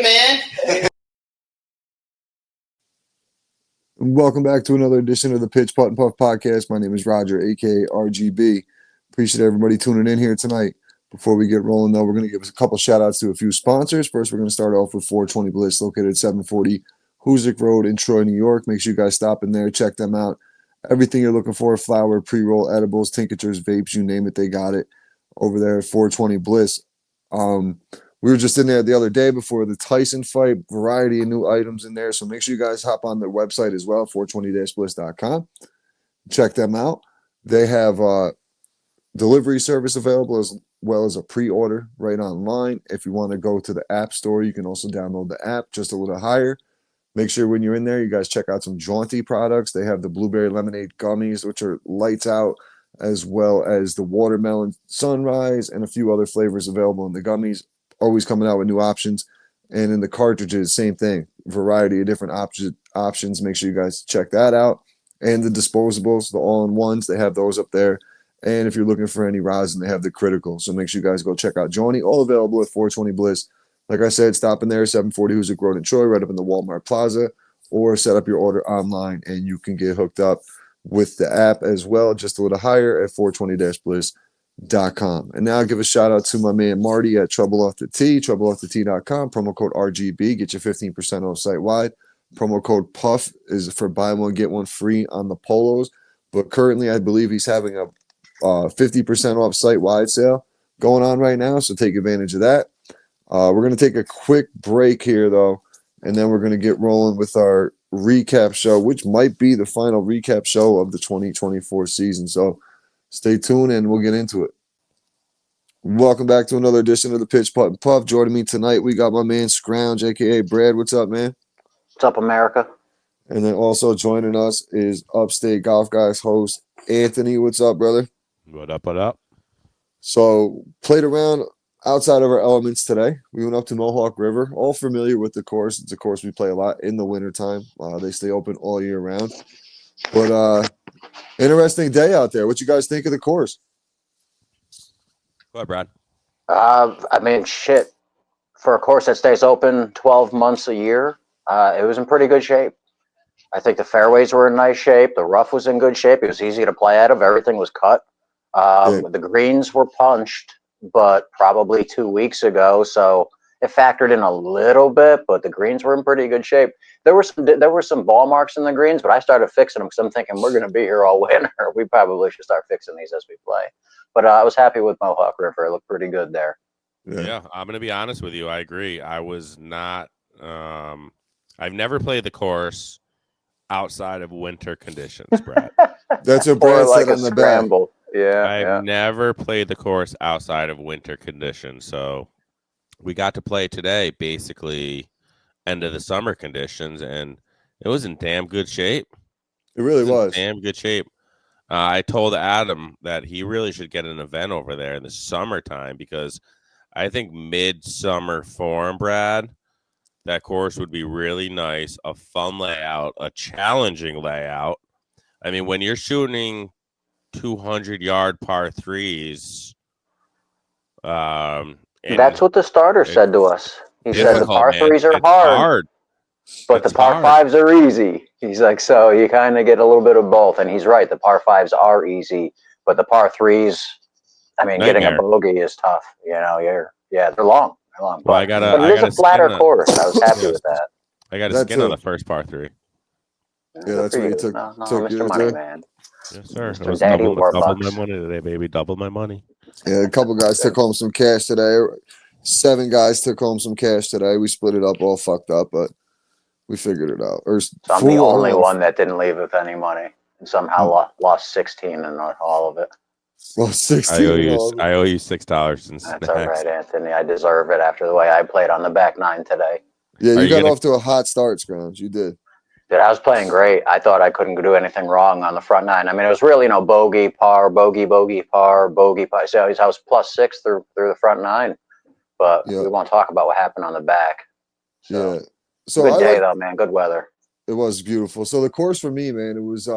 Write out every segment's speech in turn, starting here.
man. Welcome back to another edition of the Pitch Putt and Puff podcast. My name is Roger, aka RGB. Appreciate everybody tuning in here tonight. Before we get rolling, though, we're going to give us a couple shout outs to a few sponsors. First, we're going to start off with 420 Bliss, located at 740 Hoosick Road in Troy, New York. Make sure you guys stop in there, check them out. Everything you're looking for: flour, pre-roll, edibles, tinctures, vapes, you name it, they got it over there at 420 Bliss. We were just in there the other day before the Tyson fight, variety of new items in there. So make sure you guys hop on their website as well, 420-bliss.com. Check them out. They have delivery service available as well as a pre-order right online. If you want to go to the app store, you can also download the app just a little higher. Make sure when you're in there, you guys check out some Jaunty products. They have the blueberry lemonade gummies, which are lights out, as well as the watermelon sunrise and a few other flavors available in the gummies. Always coming out with new options. And in the cartridges, same thing. Variety of different options. Make sure you guys check that out. And the disposables, the all-in-ones, they have those up there. And if you're looking for any rosin, they have the critical. So make sure you guys go check out Joni. All available at 420 Bliss. Like I said, stop in there, 740 Hoosick Road in Troy, right up in the Walmart Plaza. Or set up your order online, and you can get hooked up with the app as well, just a little higher at 420-bliss.com. And now I'll give a shout out to my man Marty at Trouble Off the Tee, troubleofftetee.com, promo code RGB, get you 15% off site wide. Promo code PUFF is for buy one, get one free on the polos. But currently, I believe he's having a 50% off site wide sale going on right now, so take advantage of that. We're going to take a quick break here, though, and then we're going to get rolling with our recap show, which might be the final recap show of the 2024 season. So stay tuned and we'll get into it. Welcome back to another edition of the Pitch Putt and Puff. Joining me tonight, we got my man Scrounge, aka Brad. What's up, man? What's up, America? And then also joining us is Upstate Golf Guys host Anthony. What's up, brother? What up, what up? So played around outside of our elements today. We went up to Mohawk River, all familiar with the course. It's a course we play a lot in the wintertime. They stay open all year round. But interesting day out there. What you guys think of the course? Go ahead, Brad. I mean, shit. For a course that stays open 12 months a year, it was in pretty good shape. I think the fairways were in nice shape. The rough was in good shape. It was easy to play out of. Everything was cut. The greens were punched, but probably 2 weeks ago, so it factored in a little bit. But the greens were in pretty good shape. There were some ball marks in the greens, but I started fixing them because I'm thinking we're going to be here all winter. We probably should start fixing these as we play. But I was happy with Mohawk River. It looked pretty good there. Yeah, I'm going to be honest with you. I agree. I was not. I've never played the course outside of winter conditions, Brad. That's what Brad like said on the scramble. Yeah, I've never played the course outside of winter conditions. So we got to play today, basically end of the summer conditions, and it was in damn good shape. It really was. Damn good shape. I told Adam that he really should get an event over there in the summertime because I think midsummer form, Brad, that course would be really nice, a fun layout, a challenging layout. I mean, when you're shooting 200-yard par threes, that's what the starter said to us. He said the par threes are hard, but the par fives are easy. He's like, so you kind of get a little bit of both, and he's right. The par fives are easy, but the par threes, I mean, getting a bogey is tough. You know, they're long. Well, but it is a flatter course. I was happy with that. I got a skin on the first par three. Yeah, that's what you took. Mr. Money Man. Yes, sir. Mr. Daddy double my money today, baby. Double my money. Yeah, a couple guys took home some cash today. 7 guys took home some cash today. We split it up, all fucked up, but we figured it out. So I'm the only one that didn't leave with any money and somehow lost 16 and not all of it. Well, 16. I owe you $6 and That's all right, Anthony. I deserve it after the way I played on the back nine today. Yeah, you got off to a hot start, Scrounge. You did. Dude, I was playing great. I thought I couldn't do anything wrong on the front nine. I mean, it was really, bogey, par, bogey, par, bogey, par. So I was +6 through the front nine. But we won't talk about what happened on the back. So good day, though, man. Good weather. It was beautiful. So the course for me, man, it was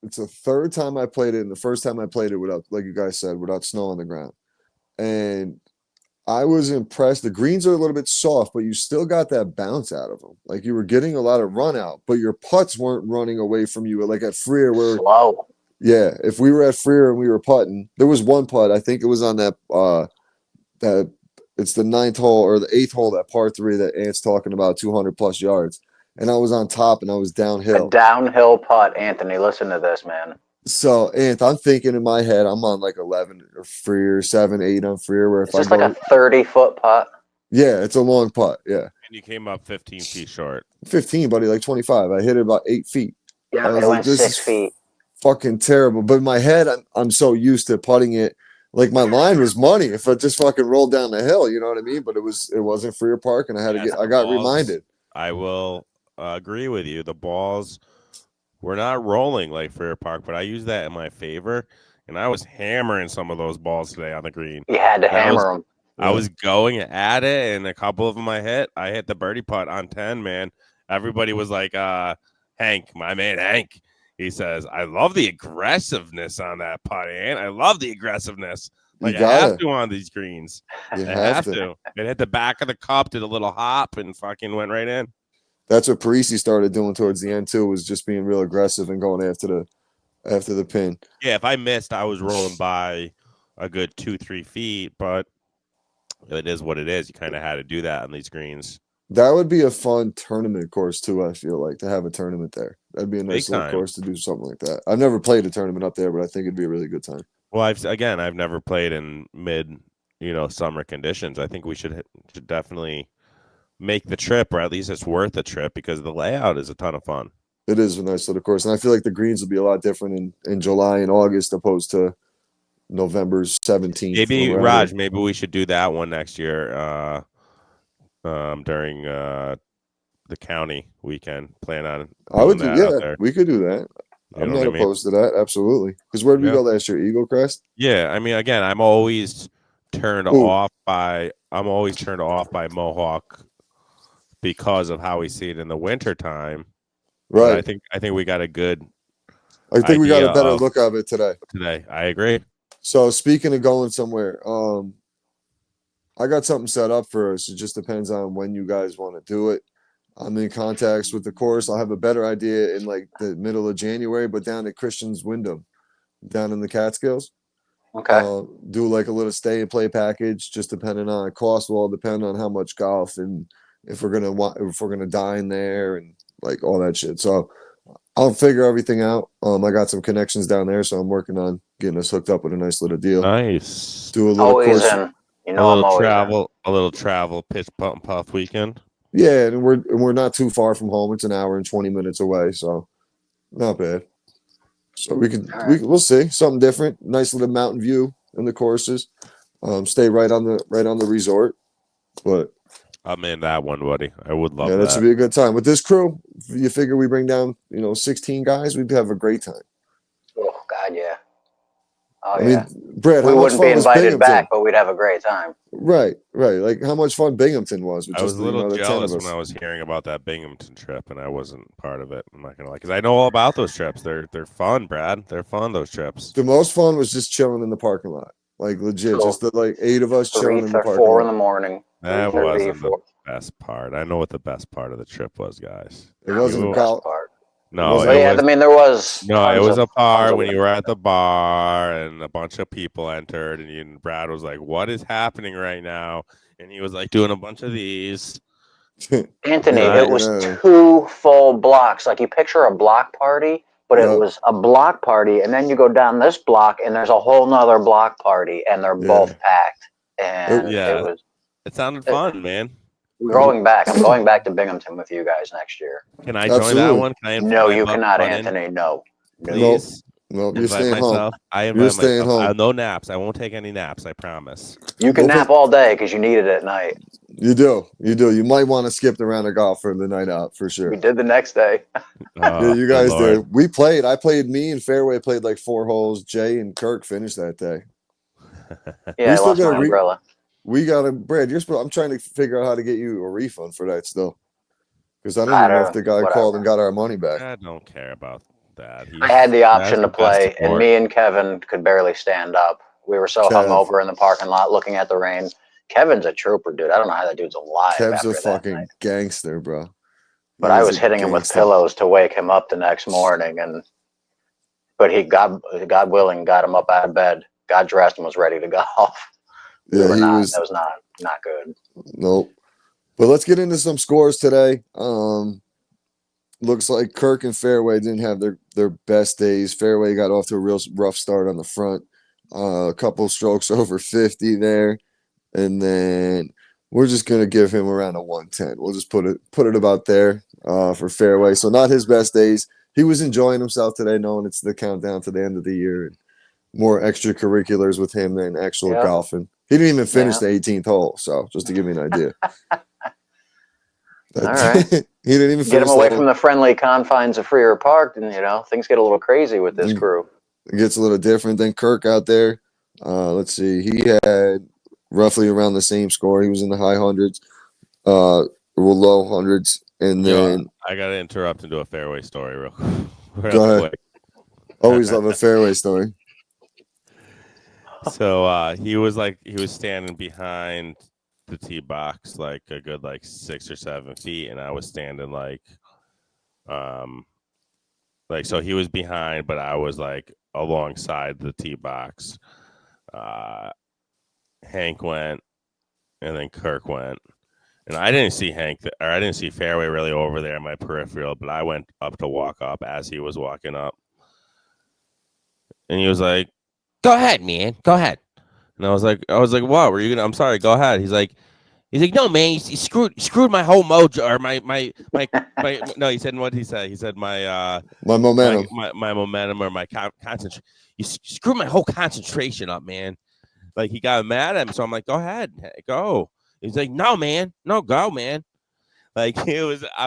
it's the third time I played it, and the first time I played it without, like you guys said, without snow on the ground. And I was impressed. The greens are a little bit soft, but you still got that bounce out of them. Like you were getting a lot of run out, but your putts weren't running away from you. Like at Freer, where Slow. yeah, if we were at Freer and we were putting, there was one putt. I think it was on that it's the ninth hole or the eighth hole, that par three that Ant's talking about, 200 plus yards, and I was on top and I was A downhill. downhill putt, Anthony. Listen to this, man. So, Ant, I'm thinking in my head, I'm on like 11 or Freer, 7, 8 on Freer. Where if It's I just like go, a 30-foot putt. yeah, it's a long putt. Yeah, And you came up 15 feet short. 15, buddy, like 25. I hit it about 8 feet. I Yeah, was it like, went this 6 is feet. fucking terrible. But in my head, I'm so used to putting it. Like my line was money if I just fucking rolled down the hill. You know what I mean? But it wasn't Freer Park, and I had to Yes, get. I the got balls- reminded. I will agree with you. The balls were not rolling like Freer Park, but I use that in my favor. And I was hammering some of those balls today on the green. You had to And I was- hammer them. I was going at it, and a couple of them I hit the birdie putt on 10, man. Everybody was like, Hank, my man Hank. He says, I love the aggressiveness on that putt, and I love the aggressiveness. Like, You I have gotta. to on these greens. You I have have to. to. It hit the back of the cup, did a little hop, and fucking went right in. That's what Parisi started doing towards the end too. Was just being real aggressive and going after the pin. Yeah, if I missed, I was rolling by a good 2-3 feet, but it is what it is. You kind of had to do that on these greens. That would be a fun tournament course too. I feel like to have a tournament there. That'd be a nice Big little time. course to do something like that. I've never played a tournament up there, but I think it'd be a really good time. Well, I've never played in summer conditions. I think we should definitely make the trip, or at least it's worth the trip because the layout is a ton of fun. It is a nice little course, and I feel like the greens will be a lot different in July and August opposed to November's 17th. Maybe when we're out Raj, here. maybe we should do that one next year. During the county weekend. Plan on I would doing do. that out Yeah, there. we could do that. You I'm know not what I mean? opposed to that. Absolutely. Because where did we Yeah. go last year? Eagle Crest. Yeah, I mean, again, I'm always turned Ooh. off by Mohawk because of how we see it in the wintertime. But Right. I think we got a good I think we got a idea better of- look of it today. today. I agree. So speaking of going somewhere, I got something set up for us. It just depends on when you guys want to do it. I'm in contacts with the course. I'll have a better idea in like the middle of January, but down at Christian's Wyndham, down in the Catskills. Okay. Do like a little stay and play package, just depending on cost will all depend on how much golf and if we're gonna dine there and like all that shit. So I'll figure everything out. I got some connections down there, so I'm working on getting us hooked up with a nice little deal. Nice. Do a little Always course. in. You know, I'm always in. A little travel pitch putt and puff weekend. Yeah, and we're not too far from home. It's an hour and 20 minutes away, so not bad. So we'll see something different. Nice little mountain view in the courses. Stay right on the resort. But I'm in that one, buddy. I would love yeah, that should that. be a good time. With this crew, you figure we bring down 16 guys, we'd have a great time. Oh God, yeah. Oh I yeah. mean, Brad, We how much wouldn't fun be was invited Binghamton? back, but we'd have a great time. Right. Like how much fun Binghamton was with I was just a little the 10 of jealous us. when I was hearing about that Binghamton trip, and I wasn't part of it. I'm not gonna lie, because I know all about those trips. They're fun, Brad. They're fun. Those trips. The most fun was just chilling in the parking lot. Like legit, So, just the like 8 of us 3 chilling in the or parking 4 in lot. the morning. That 3:30, wasn't the 4. best part. I know what the best part of the trip was, guys. It wasn't You- a Best golf. part. No, Was it But yeah, was I mean, there was. no, it tons was of- a par tons of when you women. were at the bar and a bunch of people entered, and Brad was like, "What is happening right now?" And he was like doing a bunch of these. Anthony, Yeah, it was yeah. 2 full blocks. Like you picture a block party, but Yep. it was a block party, and then you go down this block, and there's a whole nother block party, and they're Yeah. both packed. And Yeah. it was. It sounded fun, man. We're going back. I'm going back to Binghamton with you guys next year. Can I join that Absolutely. one? Can I No, you invite cannot, myself in, Anthony. No. No. please? Nope, you're Invite staying home. myself. I You're invite staying myself. home. No naps. I won't take any naps. I promise. You can Go for- nap all day because you need it at night. You do. You might want to skip the round of golf for the night out for sure. We did the next day. Yeah, you good guys Lord. did. We played. I played. Me and Fairway played like 4 holes. Jay and Kirk finished that day. Yeah, I still lost gotta my umbrella. We got a Brad. I'm trying to figure out how to get you a refund for that still, because I don't I even know don't- if the guy whatever. called and got our money back. I don't care about that. I had the That's option the to best play, and sport. me and Kevin could barely stand up. We were so Kev. hungover in the parking lot looking at the rain. Kevin's a trooper, dude. I don't know how that dude's alive Kev's after a that fucking night. gangster, bro. But I was hitting him with pillows to wake him up the next morning, but he, God willing, got him up out of bed, got dressed, and was ready to golf. Yeah, That was not good. Nope. But let's get into some scores today. Looks like Kirk and Fairway didn't have their best days. Fairway got off to a real rough start on the front. A couple strokes over 50 there. And then we're just gonna give him around a 110. We'll just put it about there for Fairway. So not his best days. He was enjoying himself today, knowing it's the countdown to the end of the year and more extracurriculars with him than actual golfing. He didn't even finish the 18th hole, so just to give you an idea. All right. He didn't even get him away from the friendly confines of Freer Park, and things get a little crazy with this crew. It gets a little different than Kirk out there. Let's see. He had roughly around the same score. He was in the high hundreds, low hundreds, and then I gotta interrupt and do a fairway story real go ahead. quick. Always love a fairway story. So he was standing behind the tee box like a good 6 or 7 feet, and I was standing so he was behind, but I was alongside the tee box. Hank went, and then Kirk went, and I didn't see I didn't see Fairway really over there in my peripheral, but I went up to walk up as he was walking up, and he was like, "Go ahead, man, go ahead." And I was like, "What? Were you gonna?" I'm sorry, go ahead. He's like, "No, man, you screwed my whole mojo or my no." He said what he said. He said my momentum, my momentum or my concentration. You screwed my whole concentration up, man. He got mad at me, so I'm like, "Go ahead, go." He's like, "No, man, no, go, man." I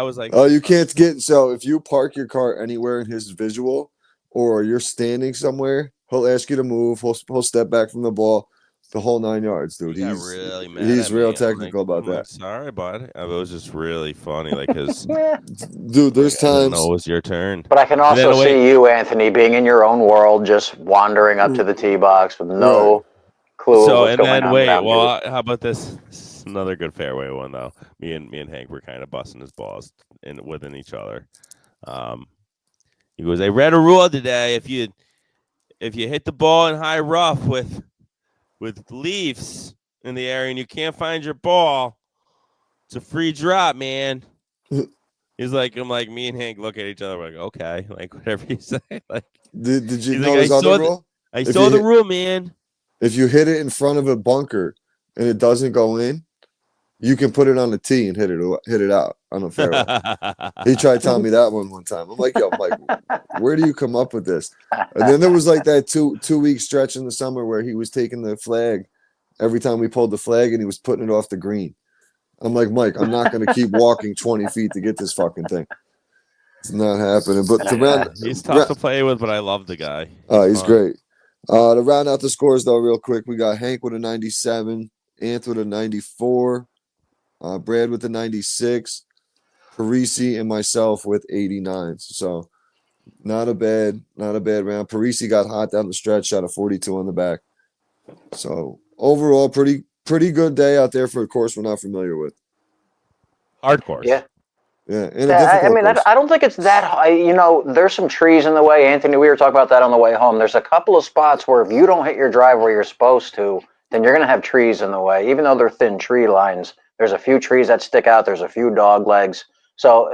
was like, "Oh, you can't get." So if you park your car anywhere in his visual, or you're standing somewhere, he'll ask you to move. He'll step back from the ball. The whole 9 yards, dude. He's really mad. He's real technical about that. Sorry, bud. It was just really funny, because dude, there's times. I didn't know it was your turn. But I can also see you, Anthony, being in your own world, just wandering up to the tee box with no clue of what's going on around you. How about this? This is another good fairway one, though. Me and Hank were kind of busting his balls within each other. He goes, "I read a rule today. If you hit the ball in high rough with leaves in the area and you can't find your ball, it's a free drop, man." He's like, me and Hank look at each other, we're like, okay, whatever you say. Did you know his other rule? I saw the rule, man. If you hit it in front of a bunker and it doesn't go in, you can put it on the tee and hit it out on a fairway. He tried telling me that one time. I'm like, where do you come up with this? And then there was that 2-week stretch in the summer where he was taking the flag every time we pulled the flag, and he was putting it off the green. I'm like, Mike, I'm not going to keep walking 20 feet to get this fucking thing. It's not happening. But he's tough to play with, but I love the guy. He's great. To round out the scores, though, real quick, we got Hank with a 97, Anth with a 94, Brad with a 96, Parisi and myself with 89. So not a bad round. Parisi got hot down the stretch, shot a 42 on the back. So overall, pretty good day out there for a course we're not familiar with. Hard course. Yeah. Yeah. I don't think it's that high. There's some trees in the way. Anthony, we were talking about that on the way home. There's a couple of spots where if you don't hit your drive where you're supposed to, then you're going to have trees in the way. Even though they're thin tree lines, there's a few trees that stick out. There's a few dog legs. So,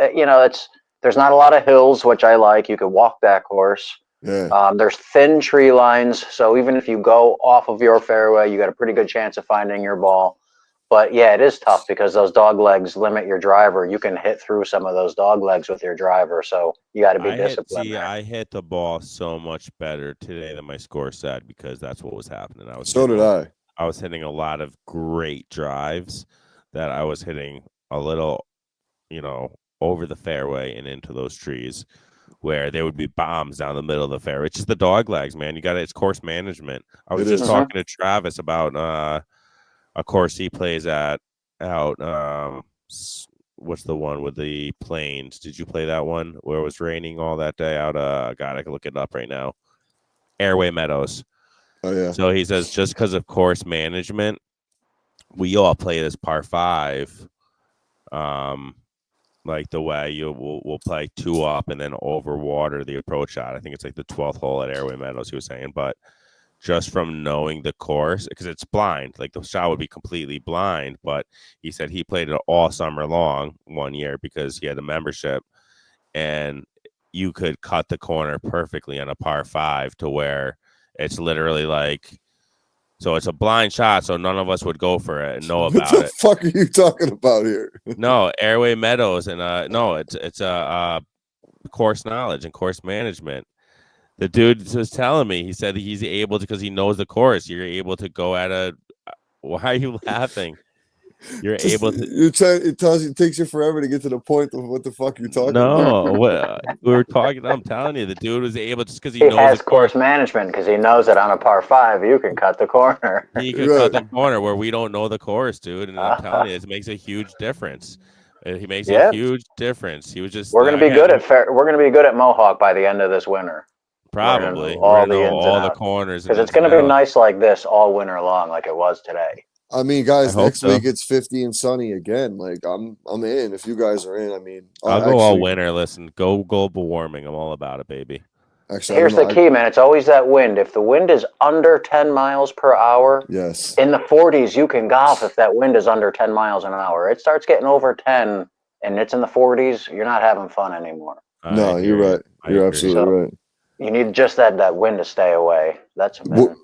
there's not a lot of hills, which I like. You could walk that course. Yeah. There's thin tree lines. So even if you go off of your fairway, you got a pretty good chance of finding your ball. But yeah, it is tough because those dog legs limit your driver. You can hit through some of those dog legs with your driver, so you got to be disciplined. I hit the ball so much better today than my score said, because that's what was happening. I was hitting a lot of great drives that I was hitting a little, over the fairway and into those trees, where there would be bombs down the middle of the fairway. It's just the dog legs, man. It's course management. I was just talking to Travis about a course he plays out what's the one with the plains? Did you play that one where it was raining all that day out? God, I can look it up right now. Airway Meadows. Oh yeah. So he says just because of course management, we all play this par 5. Like the way we'll play 2 up and then over water the approach shot. I think it's like the 12th hole at Airway Meadows, he was saying. But just from knowing the course, because it's blind, like the shot would be completely blind. But he said he played it all summer long one year because he had a membership, and you could cut the corner perfectly on a par 5 to where it's literally like, so it's a blind shot, so none of us would go for it and know What about the it. fuck are you talking about here? No, Airway Meadows, and no, it's a course knowledge and course management. The dude was telling me, he said he's able to, because he knows the course. You're able to go at a. Why are you laughing? You're Just, able to. it takes you forever to get to the point of what the fuck you're talking about. No, we were talking. I'm telling you, the dude was able just because he He knows the has course management because he knows that on a par 5 you can cut the corner. He could cut the corner where we don't know the course, dude. And I'm telling you, it makes a huge difference. He makes a huge difference. He was just. We're gonna be good at We're gonna be good at Mohawk by the end of this winter. Probably. All the the ins and outs. corners. Because it's gonna be nice like this all winter long, like it was today. I mean, guys, next so. week it's 50 and sunny again. Like I'm in. If you guys are in, I mean, I'll go all winter. Listen, go global warming. I'm all about it, baby. Actually, here's the key, man. It's always that wind. If the wind is under 10 miles per hour, yes, in the 40s you can golf. If that wind is under 10 miles an hour, it starts getting over 10 and it's in the 40s. You're not having fun anymore. No, you're right. You're absolutely right. You need just that wind to stay away. That's a minute.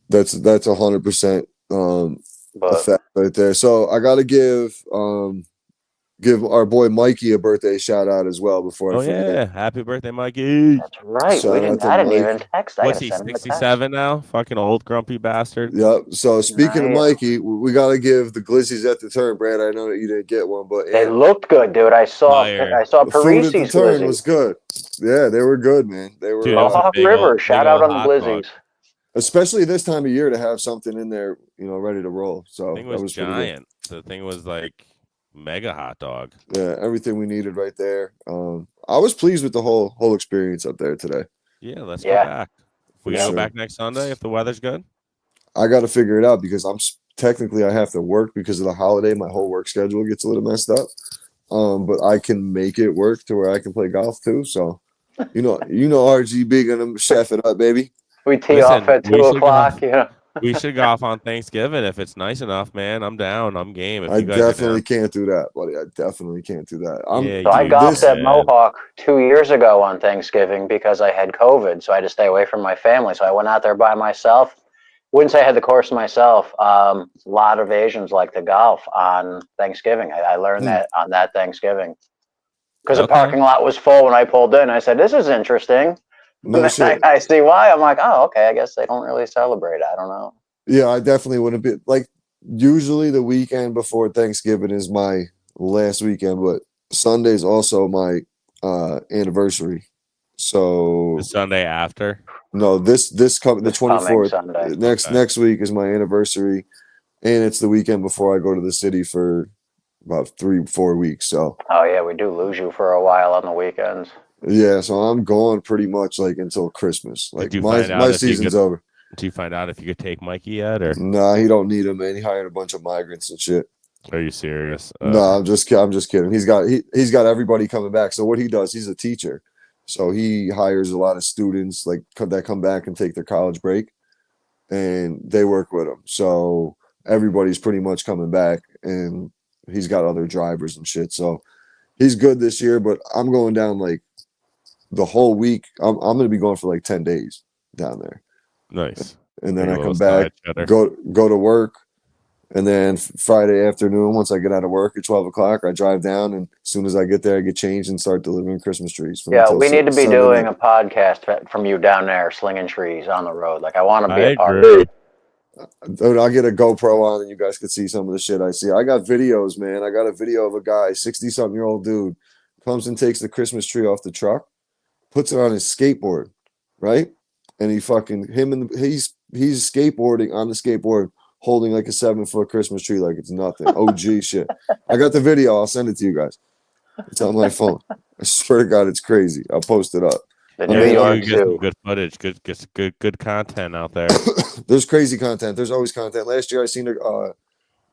That's 100% effect right there. So I got to give our boy Mikey a birthday shout out as well before I forget. Yeah, happy birthday, Mikey. That's right. I didn't even text. What's he, 67 now? Fucking old grumpy bastard. Yep. So speaking of Mikey, we got to give the glizzies at the turn, Brad. I know that you didn't get one, but they looked good, dude. I saw Parisi's food at the turn glizzies. was good. Yeah, they were good, man. They were Mohawk River. Shout out on the glizzies. Especially this time of year to have something in there, ready to roll. So the thing was giant. The thing was like mega hot dog. Yeah, everything we needed right there. I was pleased with the whole experience up there today. Yeah, let's go back. We gotta go back next Sunday if the weather's good. I got to figure it out because technically I have to work because of the holiday. My whole work schedule gets a little messed up. But I can make it work to where I can play golf too. So, RGB gonna chef it up, baby. We tee off at 2 o'clock. We should golf on Thanksgiving if it's nice enough, man. I'm down. I'm game. I definitely can't do that, buddy. I definitely can't do that. I golfed at Mohawk 2 years ago on Thanksgiving because I had COVID, so I had to stay away from my family. So I went out there by myself. Wouldn't say I had the course myself. A lot of Asians like to golf on Thanksgiving. I learned that on that Thanksgiving because the parking lot was full when I pulled in. I said, "This is interesting." No shit. I see why. I'm like, oh, okay. I guess they don't really celebrate. I don't know. Yeah, I definitely wouldn't be like. Usually, the weekend before Thanksgiving is my last weekend, but Sunday's also my anniversary. So the Sunday after. No, the 24th. Next week is my anniversary, and it's the weekend before I go to the city for about 3-4 weeks. So. Oh yeah, we do lose you for a while on the weekends. Yeah, so I'm gone pretty much like until Christmas. Like my season's over. Did you find out if you could take Mikey yet, or? Nah, he don't need him, man. He hired a bunch of migrants and shit. Are you serious? No, I'm just kidding. He's got everybody coming back. So what he does, he's a teacher. So he hires a lot of students like that come back and take their college break, and they work with him. So everybody's pretty much coming back, and he's got other drivers and shit. So he's good this year, but I'm going down like the whole week. I'm going to be going for like 10 days down there. Nice. And then I come back, go to work. And then Friday afternoon, once I get out of work at 12 o'clock, I drive down. And as soon as I get there, I get changed and start delivering Christmas trees. Yeah, we need to be doing a podcast from you down there, slinging trees on the road. Like, I want to be a part of it. Dude, I'll get a GoPro on and you guys can see some of the shit I see. I got videos, man. I got a video of a guy, 60-something-year-old dude, comes and takes the Christmas tree off the truck, puts it on his skateboard, right? And he's skateboarding on the skateboard, holding like a 7-foot Christmas tree like it's nothing. OG shit. I got the video. I'll send it to you guys. It's on my phone. I swear to God, it's crazy. I'll post it up. You get some good footage, good content out there. There's crazy content. There's always content. Last year, I seen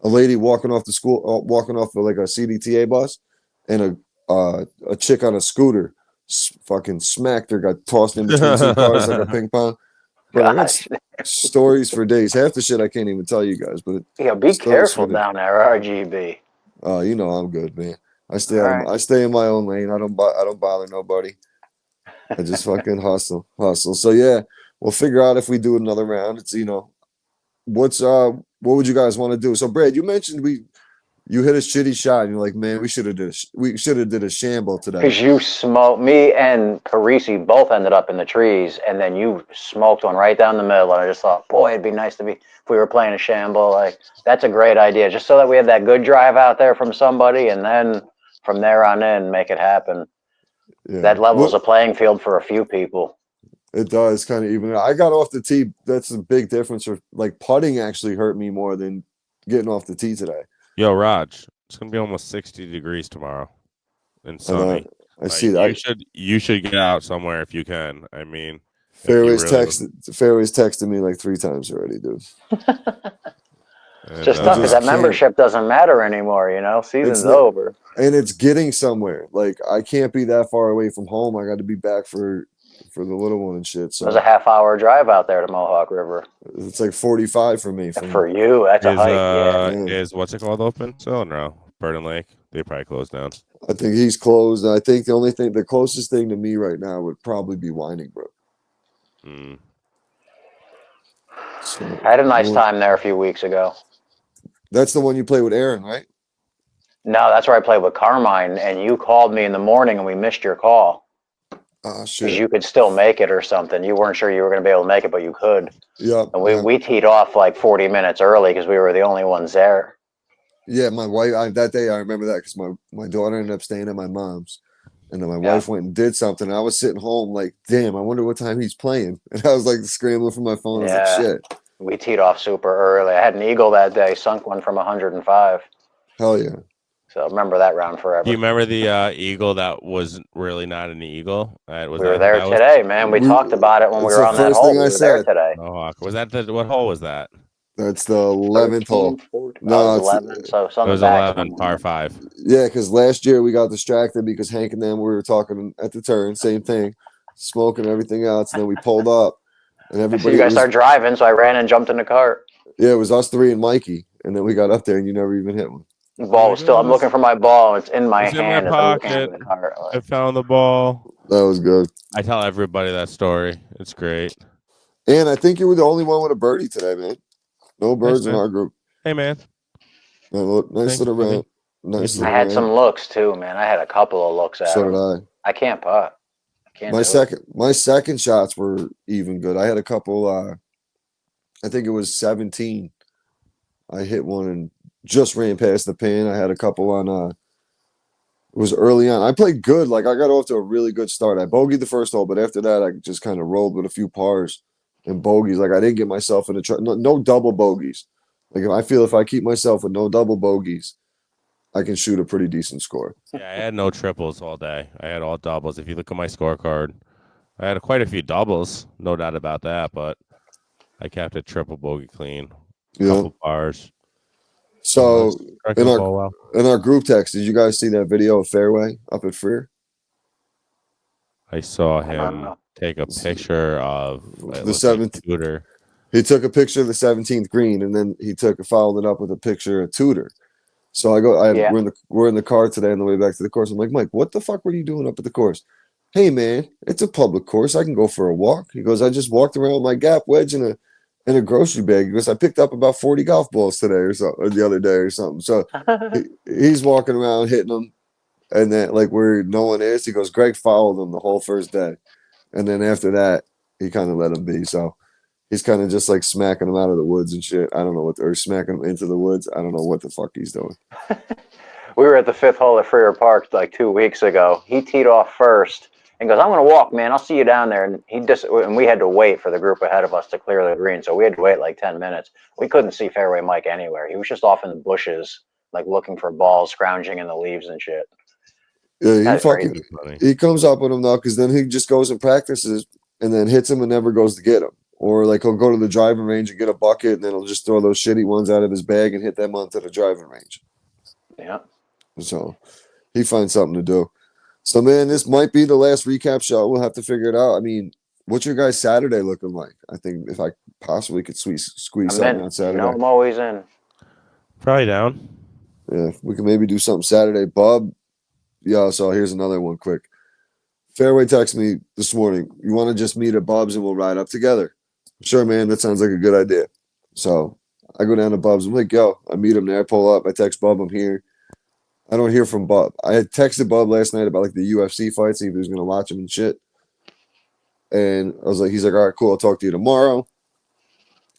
a lady walking off walking off of like a CDTA bus, and a chick on a scooter fucking smacked her, got tossed in between two cars like a ping pong. But I got Gosh, stories for days. Half the shit I can't even tell you guys, but yeah, be stories for careful days. down there, RGB. You know I'm good, man. All right. I stay in my own lane. I don't bother nobody. I just fucking hustle. So yeah, we'll figure out if we do another round. It's what would you guys want to do? So Brad, you mentioned you hit a shitty shot and you're like, man, we should have did a shamble today. Because you smoked me and Parisi both ended up in the trees, and then you smoked one right down the middle. And I just thought, boy, it'd be nice to be if we were playing a shamble. Like that's a great idea, just so that we have that good drive out there from somebody, and then from there on in, make it happen. Yeah. That levels a playing field for a few people. It does kind of even. I got off the tee. That's a big difference. For like putting actually hurt me more than getting off the tee today. Yo, Raj, it's gonna be almost 60 degrees tomorrow and sunny. I see that. You should get out somewhere if you can. I mean, Fairways texted me like 3 times already, dude. It's just tough because that membership doesn't matter anymore. Season's over. And it's getting somewhere. Like I can't be that far away from home. I got to be back for the little one and shit. So there's a half-hour drive out there to Mohawk River. It's like 45 for me. For you, that's a hike. Yeah. Is what's it called open? So no, Burden Lake. They probably closed down. I think he's closed. I think the closest thing to me right now would probably be Winding Brook. So, I had a nice time there a few weeks ago. That's the one you play with Aaron, right? No, that's where I played with Carmine, and you called me in the morning and we missed your call. Oh, shit. Because you could still make it or something. You weren't sure you were going to be able to make it, but you could. Yeah. And we teed off like 40 minutes early because we were the only ones there. Yeah, my wife, that day I remember that because my daughter ended up staying at my mom's. And then my wife went and did something. And I was sitting home like, damn, I wonder what time he's playing. And I was like scrambling for my phone. I was like, shit. We teed off super early. I had an eagle that day, sunk one from 105. Hell yeah. So remember that round forever. Do you remember the eagle that was really not an eagle? We were there today, man. We talked about it when we were on that hole. We were there today. Mohawk. Was that what hole was that? That's the 11th hole. No, it was 11. So it was 11, par 5. Yeah, because last year we got distracted because Hank and them we were talking at the turn, same thing, smoking everything else, and then we pulled up, and everybody. So you guys started driving, so I ran and jumped in the cart. Yeah, it was us 3 and Mikey, and then we got up there, and you never even hit one. The ball was still. I'm looking for my ball. It's in my hand. In my pocket. I found the ball. That was good. I tell everybody that story. It's great. And I think you were the only one with a birdie today, man. No birds in our group. Hey, man. Nice little round. I had some looks too, man. I had a couple of looks at So him. did I. I can't putt. My second shots were even good. I had a couple. I think it was 17. I hit one and just ran past the pin. I had a couple on. It was early on. I played good. Like I got off to a really good start. I bogeyed the first hole, but after that, I just kind of rolled with a few pars and bogeys. Like I didn't get myself in a no double bogeys. Like I feel if I keep myself with no double bogeys, I can shoot a pretty decent score. Yeah, I had no triples all day. I had all doubles. If you look at my scorecard, I had quite a few doubles, no doubt about that. But I kept it triple bogey clean, couple bars. So in our group text, did you guys see that video of Fairway up at Freer? I saw him take a picture of the 17th. He took a picture of the 17th green, and then he followed it up with a picture of Tudor. So we're in the car today on the way back to the course. I'm like, Mike, what the fuck were you doing up at the course? Hey man, it's a public course. I can go for a walk. He goes, I just walked around with my Gap wedge in a grocery bag. He goes, I picked up about 40 golf balls today or something, or the other day or something. So he's walking around hitting them, and then like where no one is, he goes, Greg followed him the whole first day, and then after that, he kind of let him be. So he's kind of just like smacking them out of the woods and shit. I don't know or smacking them into the woods. I don't know what the fuck he's doing. We were at the 5th hole at Freer Park like 2 weeks ago. He teed off first and goes, I'm going to walk, man. I'll see you down there. And and we had to wait for the group ahead of us to clear the green. So we had to wait like 10 minutes. We couldn't see Fairway Mike anywhere. He was just off in the bushes, like looking for balls, scrounging in the leaves and shit. Yeah, he comes up with him though, because then he just goes and practices and then hits him and never goes to get him. Or like he'll go to the driving range and get a bucket, and then he'll just throw those shitty ones out of his bag and hit them onto the driving range. Yeah. So he finds something to do. So man, this might be the last recap show. We'll have to figure it out. I mean, what's your guys' Saturday looking like? I think if I possibly could squeeze I'm something in. out Saturday. I'm always in. Probably down. Yeah, we can maybe do something Saturday. Bub, yeah, so here's another one quick. Fairway texted me this morning. You want to just meet at Bub's and we'll ride up together? Sure, man. That sounds like a good idea. So I go down to Bub's. I'm like, yo, I meet him there. I pull up. I text Bub, I'm here. I don't hear from Bub. I had texted Bub last night about like the UFC fight, see if he was going to watch them and shit. And I was like, he's like, all right, cool. I'll talk to you tomorrow.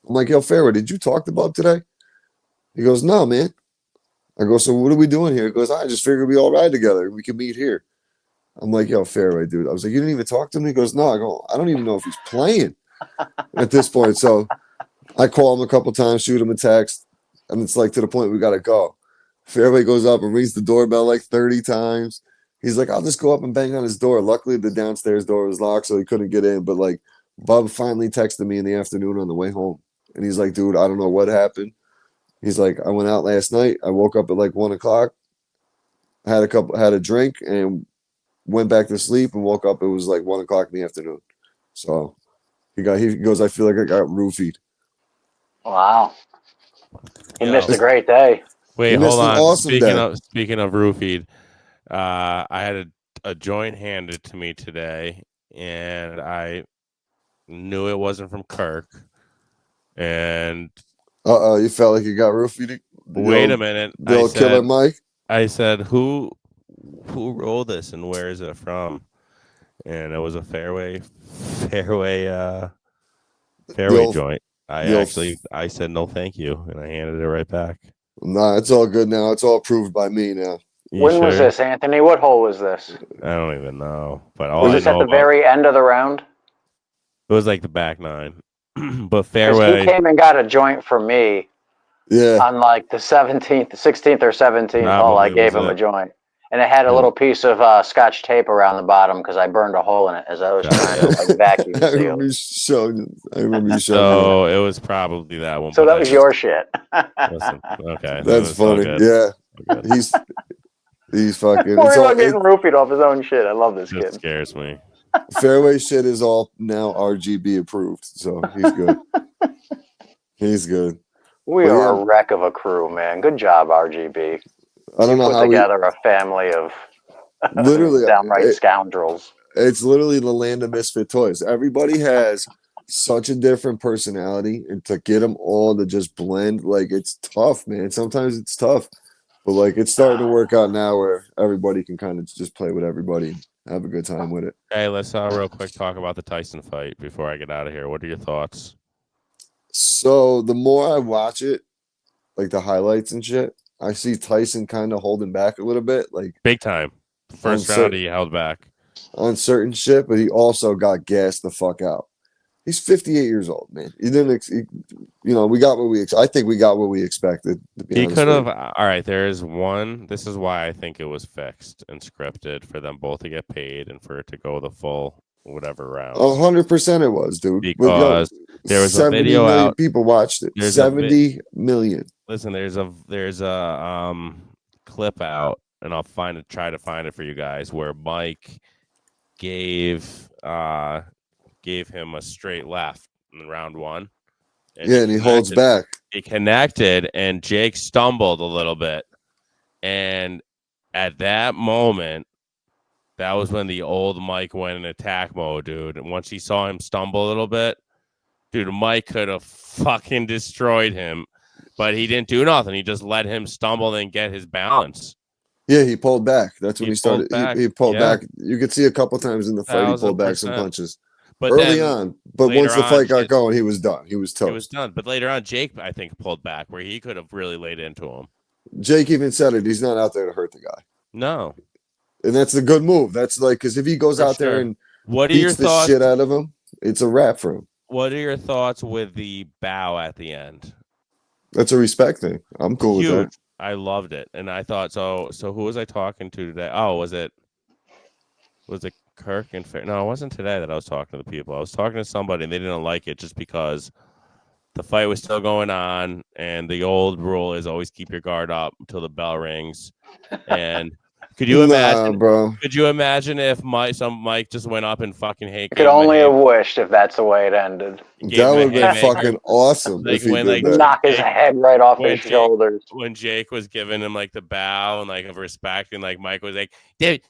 I'm like, yo, Fairway, did you talk to Bub today? He goes, no, man. I go, so what are we doing here? He goes, I just figured we all ride together. We can meet here. I'm like, yo, Fairway, dude. I was like, you didn't even talk to him? He goes, no. I go, I don't even know if he's playing at this point. So I call him a couple times, shoot him a text, and it's like to the point we got to go. Fairway goes up and rings the doorbell like 30 times. He's like, I'll just go up and bang on his door. Luckily, the downstairs door was locked, so he couldn't get in. But like, Bub finally texted me in the afternoon on the way home. And he's like, dude, I don't know what happened. He's like, I went out last night. I woke up at like 1 o'clock, had a drink, and went back to sleep and woke up. It was like 1 o'clock in the afternoon. So he goes, I feel like I got roofied. Wow. He Yo. missed a great day. Wait, He missed hold an on. awesome day. Speaking of roofied, I had a joint handed to me today, and I knew it wasn't from Kirk. And You felt like you got roofied? wait a minute. The old Killer Mike? I said, who rolled this and where is it from? And it was a fairway joint. I said no thank you, and I handed it right back. Nah, it's all good now. It's all approved by me now. When was this, Anthony? What hole was this? I don't even know. But was this at the very end of the round? It was like the back nine. But fairway. He came and got a joint for me. Yeah. On like the 16th or 17th hole, I gave him a joint. And it had a little piece of Scotch tape around the bottom because I burned a hole in it as I was trying to like vacuum seal. I remember you showing So it was probably that one. So that was your shit. Listen, okay. That's funny. Yeah. He's fucking. Worried about getting roofied off his own shit. I love this kid. It scares me. Fairway shit is all now RGB approved, so he's good. He's good. We are a wreck of a crew, man. Good job, RGB. I don't know how together a family of literally downright scoundrels. It's literally the land of misfit toys. Everybody has such a different personality, and to get them all to just blend, like it's tough, man. Sometimes it's tough, but like it's starting to work out now where everybody can kind of just play with everybody, have a good time with it. Hey, let's real quick talk about the Tyson fight before I get out of here. What are your thoughts? So the more I watch it, like the highlights and shit, I see Tyson kind of holding back a little bit, like big time. First round, he held back on certain shit, but he also got gassed the fuck out. He's 58 years old, man. He didn't, we got what I think we got what we expected. He could have. All right, there is one. This is why I think it was fixed and scripted for them both to get paid and for it to go the full whatever round. 100% it was, dude. Because there was a video out. People watched it. 70 million. Listen, there's a clip out, and I'll try to find it for you guys, where Mike gave him a straight left in round one. And he holds back. He connected, and Jake stumbled a little bit. And at that moment, that was when the old Mike went in attack mode, dude. And once he saw him stumble a little bit, dude, Mike could have fucking destroyed him. But he didn't do nothing. He just let him stumble and get his balance. Yeah, he pulled back. That's when he started. He pulled back. You could see a couple times in the fight he pulled back some punches. But early on. But once the fight got going, he was done. He was toast. He was done. But later on, Jake, I think, pulled back where he could have really laid into him. Jake even said it. He's not out there to hurt the guy. No. And that's a good move. That's like, because if he goes out there and beats the shit out of him, it's a wrap for him. What are your thoughts with the bow at the end? That's a respect thing. I'm cool with that. I loved it. And I thought, so who was I talking to today? Oh, was it Kirk and Fair. No, it wasn't today that I was talking to the people. I was talking to somebody and they didn't like it just because the fight was still going on, and the old rule is always keep your guard up until the bell rings. And could you imagine? bro. Could you imagine if Mike just went up and fucking You could only have wished if that's the way it ended. That would have been fucking awesome Like if he when, did like, that. Knock his head right off his Jake, shoulders. when Jake was giving him like the bow and like of respect, and like Mike was like, the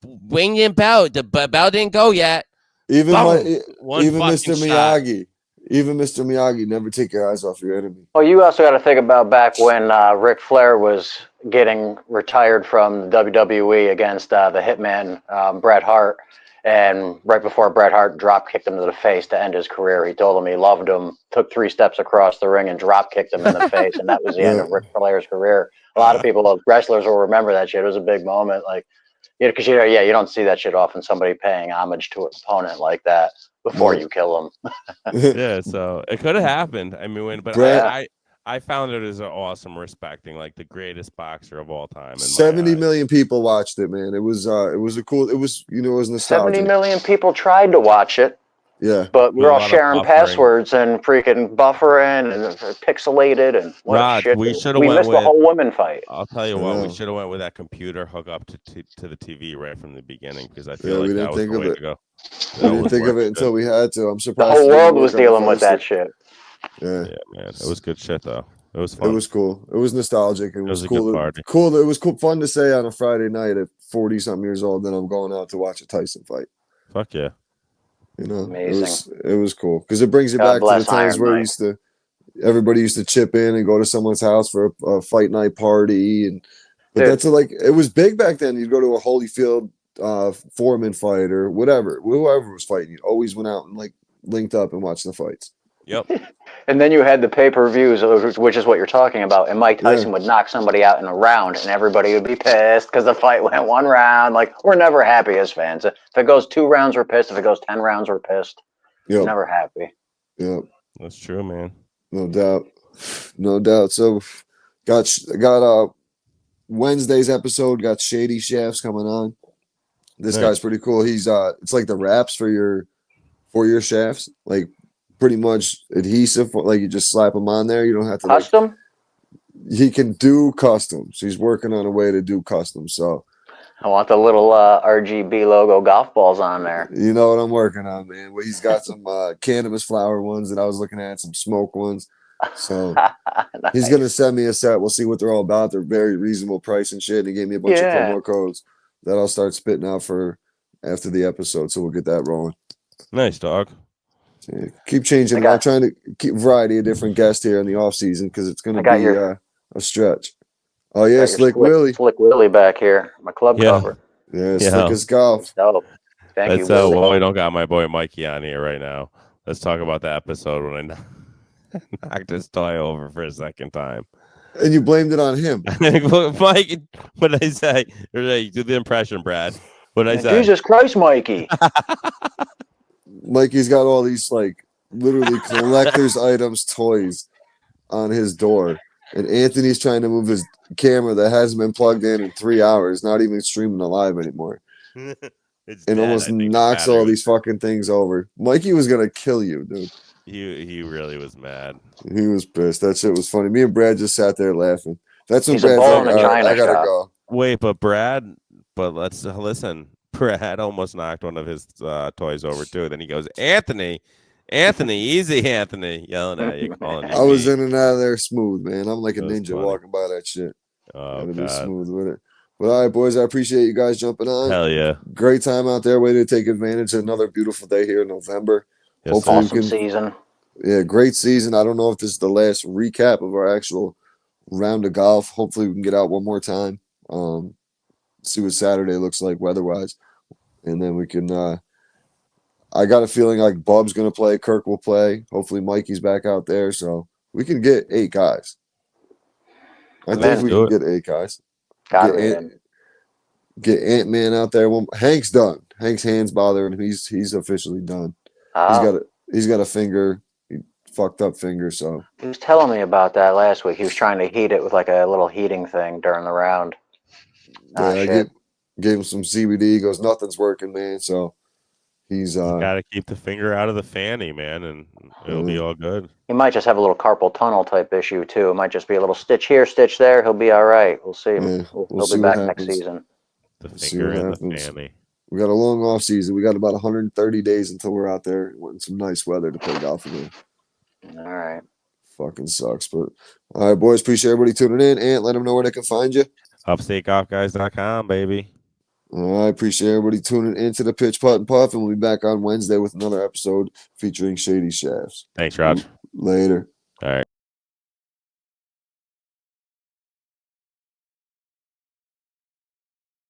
wing didn't bow, the bell didn't go yet. Even One Mr. fucking shot. Miyagi. Even Mr. Miyagi, never take your eyes off your enemy. Well, you also got to think about back when Ric Flair was getting retired from WWE against the Hitman, Bret Hart. And right before Bret Hart drop kicked him to the face to end his career, he told him he loved him, took 3 steps across the ring and drop kicked him in the face. And that was the end of Ric Flair's career. A lot of people, wrestlers, will remember that shit. It was a big moment. Like, because you don't see that shit often, somebody paying homage to an opponent like that before you kill them. Yeah, so it could have happened. I mean, but I found it as an awesome respecting, like the greatest boxer of all time. 70 million people watched it, man. It was nostalgic. 70 million people tried to watch it. Yeah. But we're all sharing passwords and freaking buffering and pixelated and what shit. We missed the whole women fight. I'll tell you what, we should have went with that computer hook up to the TV right from the beginning, because I feel like that was the way to go. We didn't think of it until we had to. I'm surprised. The whole world was dealing with that shit. Yeah, man. It was good shit though. It was fun. It was cool. It was nostalgic. It was cool. A good party. Cool. It was cool, fun to say on a Friday night at 40-something years old that I'm going out to watch a Tyson fight. Fuck yeah. You know, amazing. It was cool because it brings you back to the times where everybody used to chip in and go to someone's house for a fight night party, but that's it was big back then. You'd go to a Holyfield Foreman fight or whoever was fighting. You always went out and like linked up and watched the fights. Yep. And then you had the pay-per-views, which is what you're talking about. And Mike Tyson would knock somebody out in a round, and everybody would be pissed because the fight went 1 round. Like, we're never happy as fans. If it goes 2 rounds, we're pissed. If it goes 10 rounds, we're pissed. Yep. Never happy. Yep. That's true, man. No doubt. So, got Wednesday's episode. Got Shady Shafts coming on. This guy's pretty cool. He's it's like the wraps for your shafts, like pretty much adhesive. Like you just slap them on there. You don't have to custom. He can do customs. He's working on a way to do customs. So I want the little RGB logo golf balls on there. You know what I'm working on, man. Well, he's got some cannabis flower ones that I was looking at, some smoke ones. So nice. He's gonna send me a set. We'll see what they're all about. They're very reasonable price and shit. He gave me a bunch of promo codes that I'll start spitting out for after the episode. So we'll get that rolling. Nice, dog. Yeah, keep changing. I'm trying to keep a variety of different guests here in the off season because it's going to be a stretch. Oh yeah, Slick Willie. Slick Willie back here. My club cover. Yeah, Slick as golf. Dope. Thank you. Well, we don't got my boy Mikey on here right now. Let's talk about the episode when I knocked his toy over for a second time. And you blamed it on him. Mike, what did I say? Do the impression, Brad. What did I say? Jesus Christ, Mikey. Mikey's got all these like literally collector's items toys on his door. And Anthony's trying to move his camera that hasn't been plugged in 3 hours, not even streaming live anymore. And almost knocks all these fucking things over. Mikey was going to kill you, dude. He really was mad. He was pissed. That shit was funny. Me and Brad just sat there laughing. That's when He's Brad's like, I gotta go. Wait, but let's listen. Brad almost knocked one of his toys over too. Then he goes, Anthony, easy, Anthony, yelling at you, calling you. I was in and out of there smooth, man. I'm like a ninja walking by that shit. Oh, gotta be smooth with it. But all right, boys, I appreciate you guys jumping on. Hell yeah. Great time out there. Way to take advantage of another beautiful day here in November. Yes, hopefully awesome season. Yeah, great season. I don't know if this is the last recap of our actual round of golf. Hopefully we can get out one more time. See what Saturday looks like weather-wise. And then we can I got a feeling like Bub's going to play. Kirk will play. Hopefully Mikey's back out there. So we can get 8 guys. I think we can get 8 guys. Get Ant-Man out there. Well, Hank's done. Hank's hand's bothering him. He's officially done. He's got a finger, fucked up finger. So he was telling me about that last week. He was trying to heat it with like a little heating thing during the round. Yeah, I gave him some CBD. He goes, nothing's working, man. So He's got to keep the finger out of the fanny, man, and it'll be all good. He might just have a little carpal tunnel type issue too. It might just be a little stitch here, stitch there. He'll be all right. We'll see. yeah, He'll be back next season. The We'll see finger what in the happens. fanny. We got a long off season. We got about 130 days until we're out there wanting some nice weather to play golf again. All right. Fucking sucks, but all right, boys. Appreciate everybody tuning in. Ant, let them know where they can find you. UpstateGolfGuys.com, baby. All right, appreciate everybody tuning into the Pitch Putt and Puff, and we'll be back on Wednesday with another episode featuring Shady Shafts. Thanks, Raj. Later. All right.